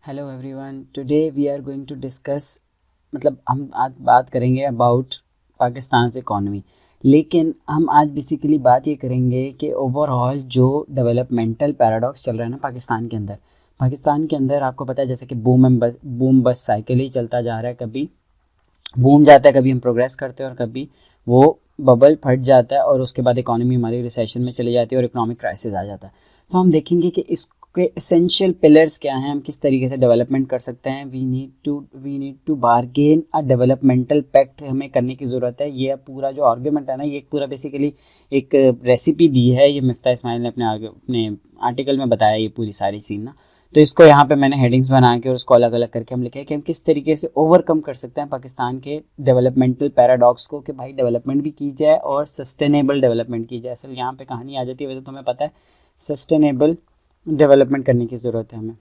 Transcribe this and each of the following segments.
Hello everyone, today we are going to discuss मतलब हम आज बात करेंगे अबाउट पाकिस्तान इकोनॉमी। लेकिन हम आज बेसिकली बात ये करेंगे कि ओवरऑल जो डेवलपमेंटल पैराडॉक्स चल रहा है ना पाकिस्तान के अंदर आपको पता है जैसे कि बूम बस साइकिल ही चलता जा रहा है। कभी बूम जाता है, कभी हम प्रोग्रेस करते हैं और कभी वो बबल फट जाता है और उसके बाद इकोनॉमी हमारी रिसेशन में चली जाती है और इकोनॉमिक क्राइसिस आ जाता है। तो हम देखेंगे कि इसके एसेंशियल पिलर्स क्या हैं, हम किस तरीके से डेवलपमेंट कर सकते हैं। We need to bargain a developmental pact हमें करने की ज़रूरत है। ये पूरा जो आर्ग्यूमेंट है ना, ये पूरा बेसिकली एक रेसिपी दी है, ये मिफ्ता इस्माइल ने अपने आर्टिकल में बताया ये पूरी सारी सीन ना। तो इसको यहाँ पे मैंने हेडिंग्स बना के और उसको अलग अलग करके हम लिखे कि हम किस तरीके से ओवरकम कर सकते हैं पाकिस्तान के डेवलपमेंटल पैराडॉक्स को, कि भाई डेवलपमेंट भी की जाए और सस्टेनेबल डेवलपमेंट की जाए। असल यहाँ पे कहानी आ जाती है, वैसे तो हमें पता है सस्टेनेबल डेवलपमेंट करने की ज़रूरत है हमें।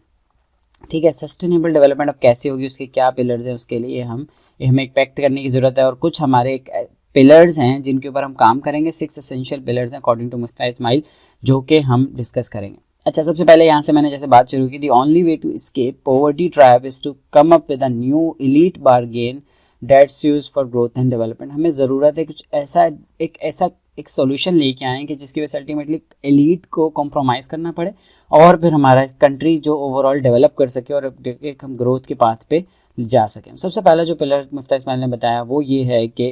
ठीक है, सस्टेनेबल डेवलपमेंट अब कैसे होगी, उसके क्या पिलर्स हैं, उसके लिए हमें एक पैक्ट करने की ज़रूरत है और कुछ हमारे एक पिलर्स हैं जिनके ऊपर हम काम करेंगे। 6 एसेंशियल पिलर्स हैं अकॉर्डिंग टू मुफ्ता इस्माइल, जो कि हम डिस्कस करेंगे। अच्छा, सबसे पहले यहाँ से मैंने जैसे बात शुरू की थी, only way to escape poverty trap is to come up with a new elite bargain that's used for growth and development. हमें ज़रूरत है कुछ ऐसा एक सॉल्यूशन लेके आएँ कि जिसकी वजह से अल्टीमेटली एलीट को कॉम्प्रोमाइज़ करना पड़े और फिर हमारा कंट्री जो ओवरऑल डेवलप कर सके और एक हम ग्रोथ के पाथ पे जा सकें। सबसे पहला जो पिलर मुफ्ता इस्माइल ने बताया वो ये है कि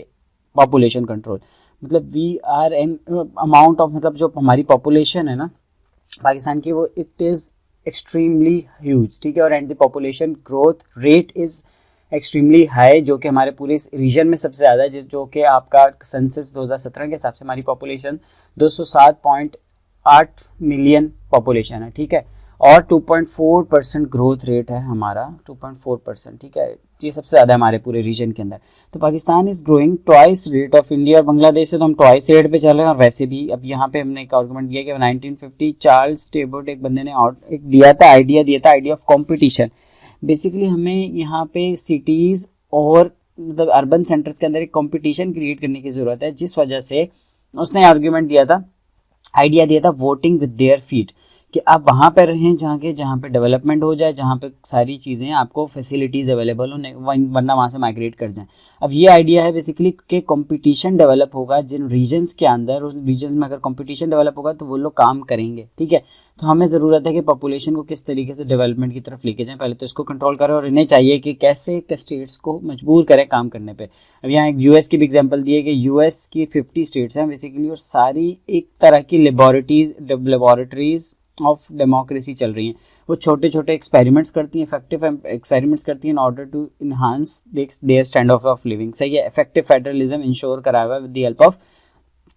पॉपुलेशन कंट्रोल। मतलब we are an amount of, मतलब जो हमारी पॉपुलेशन है ना पाकिस्तान की, वो इट इज़ एक्सट्रीमली ह्यूज। ठीक है, और and the population growth rate is extremely high, जो कि हमारे पूरे रीजन में सबसे ज़्यादा है। जो कि आपका सेंसस 2017 के हिसाब से हमारी पॉपुलेशन 207.8 मिलियन पॉपुलेशन है। ठीक है, और 2.4% ग्रोथ रेट है हमारा, 2.4%। ठीक है, ये सबसे ज़्यादा है हमारे पूरे रीजन के अंदर। तो Pakistan is growing twice rate of India और बांग्लादेश से तो हम ट्वाइस रेट पे चल रहे हैं। और वैसे भी अब यहाँ पे हमने एक आर्गूमेंट दिया कि 1950 चार्ल्स टेबोट एक बंदे ने एक आइडिया ऑफ कॉम्पिटिशन। बेसिकली हमें यहाँ पे सिटीज़ और मतलब अर्बन सेंटर्स के अंदर एक कंपटीशन क्रिएट करने की ज़रूरत है, जिस वजह से उसने आइडिया दिया था वोटिंग विद देयर फीट, कि आप वहाँ पर रहें जहाँ पे डेवलपमेंट हो जाए, जहाँ पे सारी चीज़ें आपको फैसिलिटीज़ अवेलेबल हो, वरना वहाँ से माइग्रेट कर जाएं। अब ये आइडिया है बेसिकली कि कंपटीशन डेवलप होगा जिन रीजन्स के अंदर, उस रीजन्स में अगर कंपटीशन डेवलप होगा तो वो लोग काम करेंगे। ठीक है, तो हमें ज़रूरत है कि पॉपुलेशन को किस तरीके से डेवलपमेंट की तरफ लेके जाएं। पहले तो इसको कंट्रोल करें और इन्हें चाहिए कि कैसे स्टेट्स को मजबूर करें काम करने पे। अब यहाँ एक यूएस की भी एग्जांपल दी है कि यूएस की 50 स्टेट्स हैं बेसिकली, और सारी एक तरह की लेबॉरेटरीज ऑफ डेमोक्रेसी चल रही हैं। वो छोटे छोटे एक्सपेरिमेंट्स करती हैं, इफेक्टिव एक्सपेरिमेंट्स करती हैं in order to enhance their standard of living. सही है, इफेक्टिव फेडरलिज्म इंश्योर कराया हुआ with the help of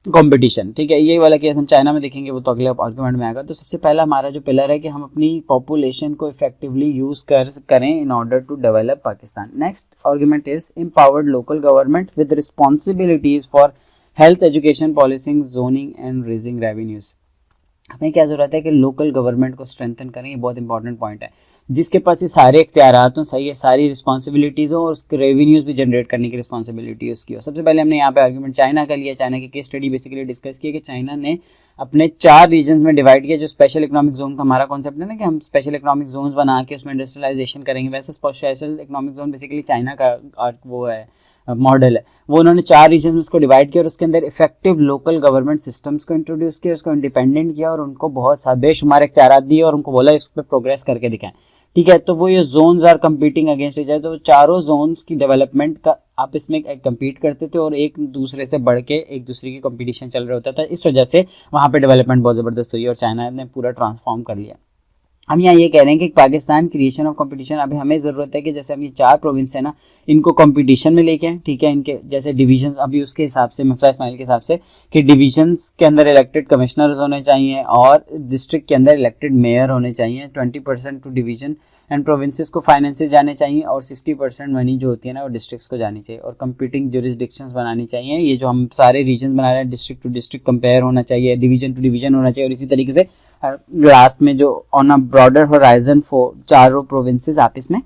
competition. ठीक है, ये वाला केस हम चाइना में देखेंगे, वो तो अगले आर्गुमेंट में आएगा। तो सबसे पहला हमारा जो पिलर है कि हम अपनी पॉपुलेशन को इफेक्टिवली यूज करें in order to develop Pakistan. Next argument is empowered local government with responsibilities for health, education, policing, zoning and raising revenues. हमें क्या ज़रूरत है कि लोकल गवर्नमेंट को स्ट्रेंथन करें, ये बहुत इंपॉर्टेंट पॉइंट है। जिसके पास ये सारे इख्तियारात हों, सही है, सारी रिस्पॉन्सिबिलिटीज़ हो और उसके रेवेन्यूज़ भी जनरेट करने की रिस्पॉन्सिबिलिटी उसकी हो। सबसे पहले हमने यहाँ पे आर्गुमेंट चाइना का लिया। चाइना की केस स्टडी बेसिकली डिस्कस किया कि चाइना ने अपने 4 रीजन्स में डिवाइड किया। जो स्पेशल इकोनॉमिक जोन का हमारा कॉन्सेप्ट है ना, कि हम स्पेशल इकोनॉमिक जोन्स बना के उसमें इंडस्ट्रियलाइजेशन करेंगे, वैसे special economic zone basically China का वो है मॉडल है। वो उन्होंने 4 रीजन में उसको डिवाइड किया और उसके अंदर इफेक्टिव लोकल गवर्नमेंट सिस्टम्स को इंट्रोड्यूस किया, उसको इंडिपेंडेंट किया और उनको बहुत सारे बेशुमार इख्तियारात दिए और उनको बोला इस पर प्रोग्रेस करके दिखाएं। ठीक है, तो वो ये zones are competing against each other, तो चारों जोन्स की डेवलपमेंट का आपस में कम्पीट करते थे और एक दूसरे से बढ़ के एक दूसरे की कंपटीशन चल रहा होता था। इस वजह से वहाँ पे डेवलपमेंट बहुत ज़बरदस्त हुई और चाइना ने पूरा ट्रांसफॉर्म कर लिया। हम यहाँ ये कह रहे हैं कि पाकिस्तान क्रिएशन ऑफ कंपटीशन, अभी हमें ज़रूरत है कि जैसे हम ये 4 प्रोविंस है ना, इनको कंपटीशन में लेके आए। ठीक है, इनके जैसे डिवीजन, अभी उसके हिसाब से मुफ्ता इस्माइल के हिसाब से कि डिवीजन्स के अंदर इलेक्टेड कमिश्नर्स होने चाहिए और डिस्ट्रिक्ट के अंदर इलेक्टेड मेयर होने चाहिए। 20% टू डिवीजन एंड प्रोविंसेस को फाइनेंसेस जाने चाहिए और 60% मनी जो होती है ना वो डिस्ट्रिक्ट्स को जानी चाहिए और कंपीटिंग जुरिस्डिक्शंस बनानी चाहिए। ये जो हम सारे रीजन बना रहे हैं, डिस्ट्रिक्ट टू डिस्ट्रिक्ट कंपेयर होना चाहिए, डिवीजन टू डिवीजन होना चाहिए और इसी तरीके से लास्ट में जो on a broader horizon for चारों प्रोविंसेस आपस में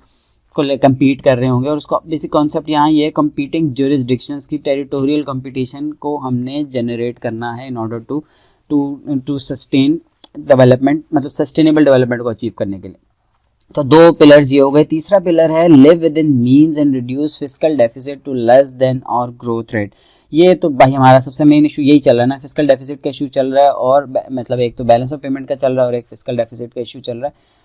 को कम्पीट कर रहे होंगे। और उसको बेसिक कॉन्सेप्ट यहाँ ये कंपीटिंग जुरिस्डिक्शंस की टेरिटोरियल कंपटीशन को हमने जनरेट करना है in order to sustain development, मतलब सस्टेनेबल डेवलपमेंट को अचीव करने के लिए। तो दो पिलर्स ये हो गए। तीसरा पिलर है live within means and reduce fiscal deficit to less than और ग्रोथ रेट। ये तो भाई हमारा सबसे मेन इशू यही चल रहा है ना, फिस्कल डेफिसिट का इशू चल रहा है, और मतलब एक तो बैलेंस ऑफ पेमेंट का चल रहा है और एक फिस्कल डेफिसिट का इशू चल रहा है,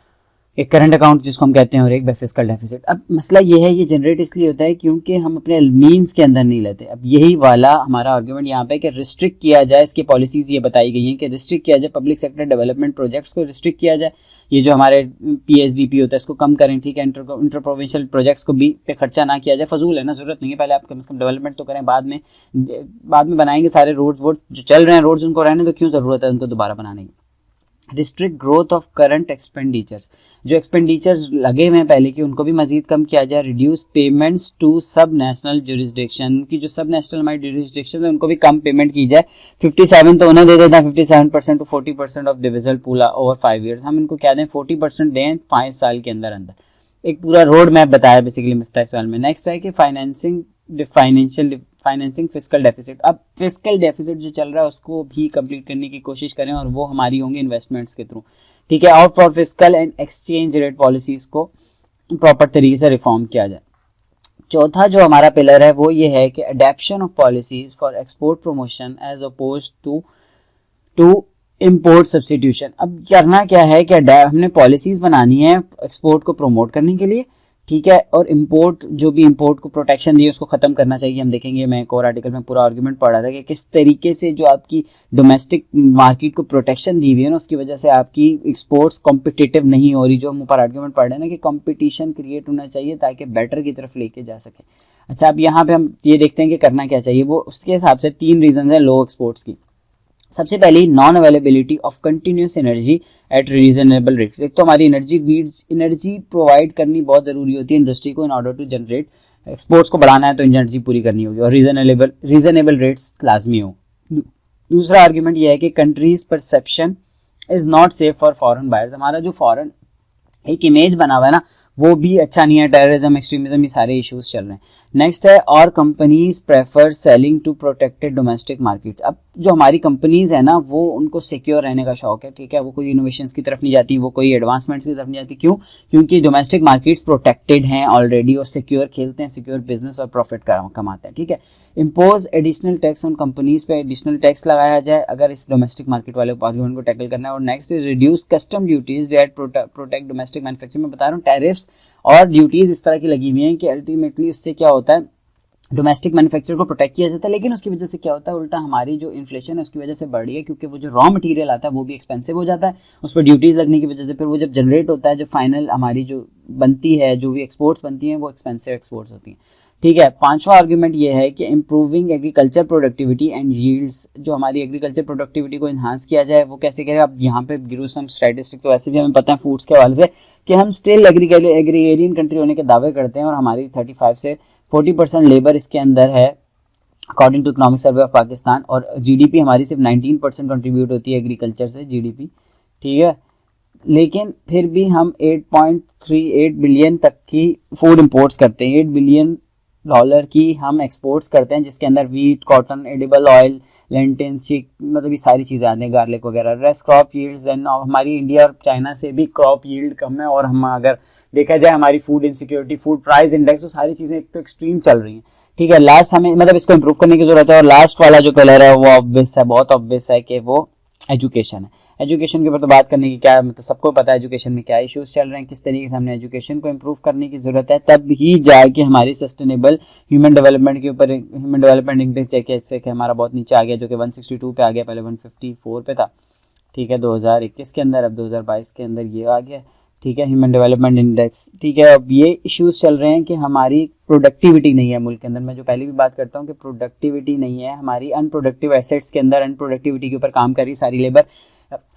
एक करंट अकाउंट जिसको हम कहते हैं और एक फिस्कल डेफिसिट। अब मसला ये है, ये जनरेट इसलिए होता है क्योंकि हम अपने मीन्स के अंदर नहीं लेते। अब यही वाला हमारा आर्गुमेंट यहाँ पे कि रिस्ट्रिक्ट किया जाए, इसकी पॉलिसीज ये बताई गई हैं कि रिस्ट्रिक्ट किया जाए, पब्लिक सेक्टर डेवलपमेंट प्रोजेक्ट्स को रिस्ट्रिक्ट किया जाए, ये जो हमारे PSDP होता है इसको कम करें, ठीक है, इंटर प्रोविंशियल प्रोजेक्ट्स को भी पे खर्चा ना किया जाए, फजूल है ना, जरूरत नहीं है, पहले आप कम से कम डेवलपमेंट तो करें, बाद में बनाएंगे सारे रोड्स वोड जो चल रहे हैं रोड्स उनको रहने, तो क्यों ज़रूरत है उनको दोबारा बनाने की। Restrict growth of current expenditures, जो एक्सपेंडिचर्स लगे हुए हैं पहले की उनको भी मजीद कम किया जाए। रिड्यूस पेमेंट्स टू सब नेशनल जुरिस्डिक्शन, की जो सब नेशनल हमारी जुरिस्डिक्शन है उनको भी कम पेमेंट की जाए। 57 तो उन्हें दे देते हैं, 57% to 40% of divisible pool over 5 years, हम इनको क्या दें 40% दें 5 साल के अंदर अंदर। एक पूरा रोड मैप बताया बेसिकली मिफ्ता इस सवाल में। नेक्स्ट है कि फाइनेंसिंग फिस्कल डेफिसिट। अब फिस्कल डेफिसिट जो चल रहा है उसको भी कंप्लीट करने की कोशिश करें और वो हमारी होंगी इन्वेस्टमेंट्स के थ्रू, ठीक है, और for fiscal and exchange rate policies को प्रॉपर तरीके से रिफॉर्म किया जाए। चौथा जो हमारा पिलर है वो ये है कि adoption of policies for export promotion as opposed to import substitution. अब करना क्या है कि हमने पॉलिसीज बनानी है एक्सपोर्ट को प्रमोट करने के लिए, ठीक है, और इंपोर्ट जो भी इंपोर्ट को प्रोटेक्शन दी उसको ख़त्म करना चाहिए। हम देखेंगे, मैं एक और आर्टिकल में पूरा आर्गुमेंट पढ़ रहा था कि किस तरीके से जो आपकी डोमेस्टिक मार्केट को प्रोटेक्शन दी हुई है ना उसकी वजह से आपकी एक्सपोर्ट्स कॉम्पिटिटिव नहीं हो रही। जो हम ऊपर आर्गुमेंट पढ़ रहे हैं ना कि कंपटीशन क्रिएट होना चाहिए ताकि बेटर की तरफ लेके जा सके। अच्छा, अब यहाँ पे हम ये देखते हैं कि करना क्या चाहिए, वो उसके हिसाब से 3 रीजन है लो एक्सपोर्ट्स की। सबसे पहले non availability of continuous energy at reasonable rates. एक तो हमारी एनर्जी प्रोवाइड करनी बहुत ज़रूरी होती है इंडस्ट्री को in order to generate exports को बढ़ाना है तो एनर्जी पूरी करनी होगी और रीजनेबल रेट्स लाजमी हो। दूसरा आर्ग्यूमेंट यह है कि countries perception is not safe for foreign buyers. हमारा जो फॉरेन एक इमेज बना हुआ है ना वो भी अच्छा नहीं है, टेररिज्म एक्सट्रीमिज्म ये सारे इश्यूज चल रहे हैं। नेक्स्ट है और companies prefer selling to protected domestic markets. अब जो हमारी कंपनीज है ना वो उनको सिक्योर रहने का शौक है, ठीक है, वो कोई इनोवेशंस की तरफ नहीं जाती, वो कोई एडवांसमेंट्स की तरफ नहीं जाती। क्यों? क्योंकि डोमेस्टिक मार्केट्स प्रोटेक्टेड हैं ऑलरेडी और सिक्योर खेलते हैं, सिक्योर बिजनेस और प्रॉफिट कमाते हैं, ठीक है। Impose additional tax on companies पे एडिशनल टैक्स लगाया जाए अगर इस डोमेस्टिक मार्केट वाले आर्गुमेंट को टैकल करना है। और next is reduce custom duties that protect domestic manufacturing. में बता रहा हूँ टैरिफ्स और ड्यूटीज इस तरह की लगी हुई हैं कि अल्टीमेटली उससे क्या होता है, डोमेस्टिक मैन्युफैक्चर को प्रोटेक्ट किया जाता है, लेकिन उसकी वजह से क्या होता है उल्टा हमारी जो इन्फ्लेशन है उसकी वजह से बढ़ रही है, क्योंकि वो जो रॉ मटेरियल आता है वो भी एक्सपेंसिव हो जाता है, उस पर ड्यूटीज लगने की वजह से फिर वो जब जनरेट होता है जो फाइनल हमारी जो बनती है जो भी एक्सपोर्ट्स बनती हैं वो एक्सपेंसिव एक्सपोर्ट्स होती हैं, ठीक है। पांचवा आर्ग्यूमेंट ये है कि improving agriculture productivity and yields. जो हमारी एग्रीकल्चर प्रोडक्टिविटी को इन्हांस किया जाए वो कैसे करें। अब यहाँ पे गिरू सम स्टैटिस्टिक्स तो वैसे भी हमें पता है फूड्स के हवाले से कि हम स्टिल एग्रीगेरियन कंट्री होने के दावे करते हैं और हमारी 35 से 40% लेबर इसके अंदर है according to economic survey of Pakistan. और जीडीपी हमारी सिर्फ 19% कंट्रीब्यूट होती है एग्रीकल्चर से जीडीपी, ठीक है, लेकिन फिर भी हम 8.38 बिलियन तक की फूड इंपोर्ट्स करते हैं, $8 बिलियन की हम एक्सपोर्ट्स करते हैं जिसके अंदर wheat, cotton, edible oil, Lentin, चिक, मतलब ये सारी चीज़ें आती हैं, गार्लिक वगैरह। रेस्ट क्रॉप यील्ड्स एंड हमारी इंडिया और चाइना से भी क्रॉप यील्ड कम है और हम अगर देखा जाए हमारी food insecurity, food price index, तो सारी चीज़ें एक तो एक्सट्रीम चल रही हैं, ठीक है। लास्ट हमें मतलब इसको इम्प्रूव करने की जरूरत है। और लास्ट वाला जो पिलर है वो ऑब्वियस है, बहुत ऑब्वियस है कि वो एजुकेशन है। एजुकेशन के ऊपर तो बात करने की क्या, मतलब सबको पता है एजुकेशन में क्या इश्यूज चल रहे हैं, किस तरीके से हमने एजुकेशन को इम्प्रूव करने की जरूरत है, तब ही जाके हमारी सस्टेनेबल ह्यूमन डेवलपमेंट के ऊपर ह्यूमन डेवलपमेंट इंडेक्स जैसे कि हमारा बहुत नीचे आ गया जो कि 162 पे आ गया, पहले 154 पे था, ठीक है, 2021 के अंदर, अब 2022 के अंदर ये आ गया, ठीक है, ह्यूमन डेवलपमेंट इंडेक्स, ठीक है। अब ये इश्यूज चल रहे हैं कि हमारी प्रोडक्टिविटी नहीं है मुल्क के अंदर। मैं जो पहले भी बात करता हूँ कि प्रोडक्टिविटी नहीं है, हमारी अनप्रोडक्टिव एसेट्स के अंदर अनप्रोडक्टिविटी के ऊपर काम कर रही सारी लेबर।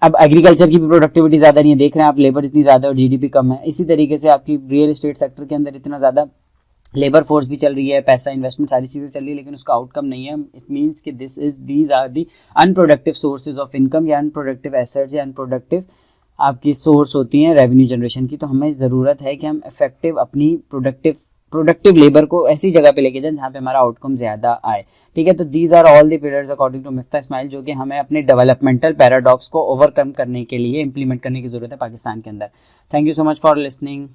अब एग्रीकल्चर की भी प्रोडक्टिविटी ज़्यादा नहीं है, देख रहे हैं आप, लेबर इतनी ज़्यादा और जीडीपी कम है। इसी तरीके से आपकी रियल एस्टेट सेक्टर के अंदर इतना ज़्यादा लेबर फोर्स भी चल रही है, पैसा, इन्वेस्टमेंट, सारी चीज़ें चल रही है, लेकिन उसका आउटकम नहीं है। इट मीन्स कि these are the unproductive sources of income या अनप्रोडक्टिव एसेट्स या अनप्रोडक्टिव आपकी सोर्स होती हैं रेवेन्यू जनरेशन की। तो हमें ज़रूरत है कि हम इफेक्टिव अपनी प्रोडक्टिव प्रोडक्टिव लेबर को ऐसी जगह पे लेके जाएं जहाँ पे हमारा आउटकम ज़्यादा आए, ठीक है। तो these are all the pillars according to Miftah Ismail, जो कि हमें अपने डेवलपमेंटल पैराडॉक्स को ओवरकम करने के लिए इंप्लीमेंट करने की ज़रूरत है पाकिस्तान के अंदर। Thank you so much for listening.